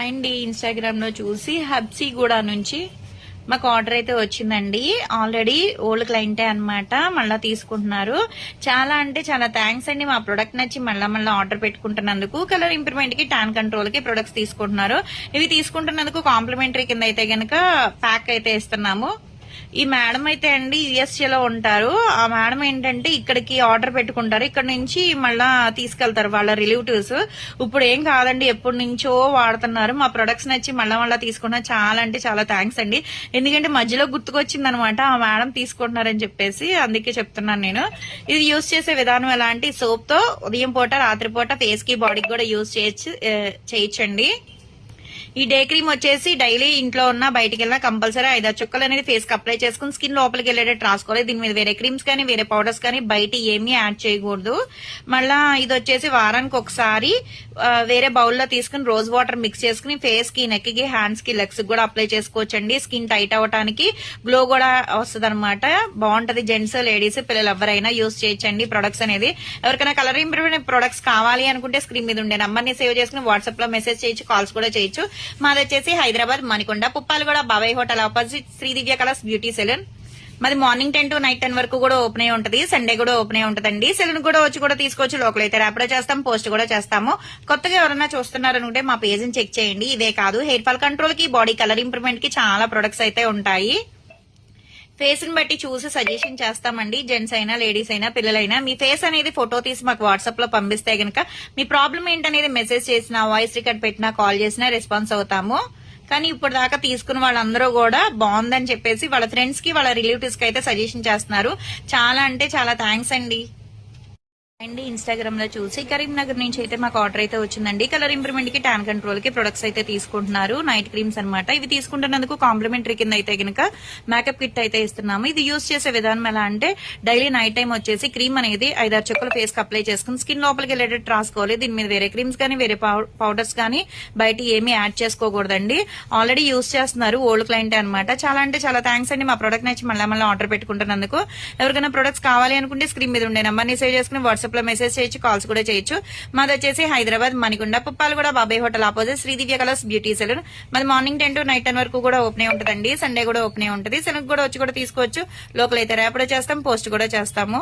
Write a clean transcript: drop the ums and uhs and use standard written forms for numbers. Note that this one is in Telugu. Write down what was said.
అండ్ ఇన్స్టాగ్రామ్ లో చూసి హబ్సిగూడ నుంచి మాకు ఆర్డర్ అయితే వచ్చిందండి. ఆల్రెడీ ఓల్డ్ క్లయింటే అన్నమాట, మళ్ళా తీసుకుంటున్నారు. చాలా అంటే చాలా థ్యాంక్స్ అండి. మా ప్రొడక్ట్ నచ్చి మళ్ళా ఆర్డర్ పెట్టుకుంటున్నందుకు. కలర్ ఇంప్రూవ్మెంట్ కి, ట్యాన్ కంట్రోల్ కి ప్రొడక్ట్స్ తీసుకుంటున్నారు. ఇవి తీసుకుంటున్నందుకు కాంప్లిమెంటరీ కింద అయితే గనక ప్యాక్ అయితే ఇస్తున్నాము. ఈ మేడం అయితే అండి యుఎస్ఏ లో ఉంటారు. ఆ మేడం ఏంటంటే ఇక్కడికి ఆర్డర్ పెట్టుకుంటారు, ఇక్కడ నుంచి మళ్ళా తీసుకెళ్తారు వాళ్ళ రిలేటివ్స్. ఇప్పుడు ఏం కాదండి, ఎప్పటి నుంచో వాడుతున్నారు. మా ప్రొడక్ట్స్ నచ్చి మళ్ళా తీసుకున్నారు. చాలా అంటే చాలా థ్యాంక్స్ అండి. ఎందుకంటే మధ్యలో గుర్తుకొచ్చింది అనమాట ఆ మేడం తీసుకుంటున్నారని చెప్పేసి, అందుకే చెప్తున్నాను నేను. ఇది యూజ్ చేసే విధానం ఎలాంటి, సోప్ తో ఉదయం పూట రాత్రిపూట ఫేస్ కి బాడీకి కూడా యూజ్ చేయొచ్చండి. ఈ డే క్రీమ్ వచ్చేసి డైలీ ఇంట్లో ఉన్న బయటికి వెళ్ళినా కంపల్సరీ 5-6 చుక్కలు అనేది ఫేస్ కి అప్లై చేసుకుని స్కిన్ లోపలికి వెళ్ళేటట్టు రాసుకోవాలి. దీని మీద వేరే క్రీమ్స్ కానీ వేరే పౌడర్స్ కానీ బయట ఏమీ యాడ్ చేయకూడదు. మళ్ళా ఇది వచ్చేసి వారానికి ఒకసారి వేరే బౌల్లో తీసుకుని రోజ్ వాటర్ మిక్స్ చేసుకుని ఫేస్ కి, నెక్ కి, హ్యాండ్స్ కి, లెగ్స్ కూడా అప్లై చేసుకోవచ్చండి. స్కిన్ టైట్ అవడానికి, గ్లో కూడా వస్తుంది అనమాట. బాగుంటది. జెంట్స్, లేడీస్, పిల్లలు ఎవరైనా యూజ్ చేయొచ్చండి ప్రొడక్ట్స్ అనేది. ఎవరికైనా కలర్ ఇంప్రూవ్మెంట్ ప్రొడక్ట్స్ కావాలి అనుకుంటే స్క్రీన్ మీద ఉండే నంబర్ ని సేవ్ చేసుకుని వాట్సాప్ లో మెసేజ్ చేయొచ్చు, కాల్స్ కూడా చేయొచ్చు. మాది వచ్చేసి Hyderabad Manikonda, Puppalaguda, Babai hotel opposite Sridivya colours beauty salon. మాది మార్నింగ్ 10 to నైట్ 10 వరకు కూడా ఓపెన్ అయి ఉంటది. సండే కూడా ఓపెన్ అయి ఉంటదండి. సెలూన్ కూడా వచ్చి కూడా తీసుకోవచ్చు. లోకల్ అయితే ర్యాపిడో చేస్తాం, పోస్ట్ కూడా చేస్తాము. కొత్తగా ఎవరైనా చూస్తున్నారనుకుంటే మా పేజ్ ని చెక్ చేయండి. ఇదే కాదు, హెయిర్ ఫాల్ కంట్రోల్ కి, బాడీ కలర్ ఇంప్రూవ్మెంట్ కి చాలా ప్రొడక్ట్స్ అయితే ఉంటాయి. ఫేస్ ని బట్టి చూసి సజెషన్ చేస్తామండి. జెంట్స్ అయినా, లేడీస్ అయినా, పిల్లలైనా మీ ఫేస్ అనేది ఫోటో తీసి మాకు వాట్సాప్ లో పంపిస్తే గనక మీ ప్రాబ్లం ఏంటనేది మెసేజ్ చేసినా, వాయిస్ రికార్డ్ పెట్టినా, కాల్ చేసినా రెస్పాన్స్ అవుతాము. కానీ ఇప్పుడు దాకా తీసుకున్న వాళ్ళందరూ కూడా బాగుందని చెప్పేసి వాళ్ళ ఫ్రెండ్స్ కి, వాళ్ళ రిలేటివ్స్ కి అయితే సజెషన్ చేస్తున్నారు. చాలా అంటే చాలా థ్యాంక్స్ అండి. అండి ఇన్స్టాగ్రామ్ లో చూసి కరీంనగర్ నుంచి అయితే మాకు ఆర్డర్ అయితే వచ్చిందండి. కలర్ ఇంప్రూవ్మెంట్ కి, ట్యాన్ కంట్రోల్ కి ప్రొడక్ట్స్ అయితే తీసుకుంటున్నారు. నైట్ క్రీమ్స్ అనమాట. ఇవి తీసుకుంటున్నందుకు కాంప్లిమెంటరీ కింద అయితే గనక మేకప్ కిట్ అయితే ఇస్తున్నాము. ఇది యూజ్ చేసే విధానం ఎలా అంటే, డైలీ నైట్ టైం వచ్చేసి క్రీమ్ అనేది 5-6 చుక్కలు ఫేస్ కి అప్లై చేసుకుని స్కిన్ లోపలికి వెళ్ళేటట్టు రాసుకోవాలి. దీని మీద వేరే క్రీమ్స్ కానీ, వేరే పౌడర్స్ కానీ బయట ఏమీ యాడ్ చేసుకోకూడదండి. ఆల్రెడీ యూజ్ చేస్తున్నారు, ఓల్డ్ క్లయింట్ అనమాట. చాలా అంటే చాలా థ్యాంక్స్ అండి. మా ప్రొడక్ట్ నచ్చి మళ్ళీ ఆర్డర్ పెట్టుకుంటున్నందుకు. ఎవరికైనా ప్రొడక్ట్స్ కావాలి అనుకుంటే స్క్రీన్ మీద ఉండే నంబర్ ని సేవ్ చేసుకుని వాట్సాప్ లో మెసేజ్ చేయొచ్చు, కాల్స్ కూడా చేయొచ్చు. మాది వచ్చేసి Hyderabad Manikonda, Puppalaguda, Babai hotel opposite Sridivya colours beauty salon. మాది మార్నింగ్ 10 to నైట్ 10 వరకు కూడా ఓపెన్ ఉంటుందండి. సండే కూడా ఓపెన్ ఉంటుంది. సెలూన్ కూడా వచ్చి కూడా తీసుకోవచ్చు. లోకల్ అయితే ర్యాపిడో చేస్తాం, పోస్ట్ కూడా చేస్తాము.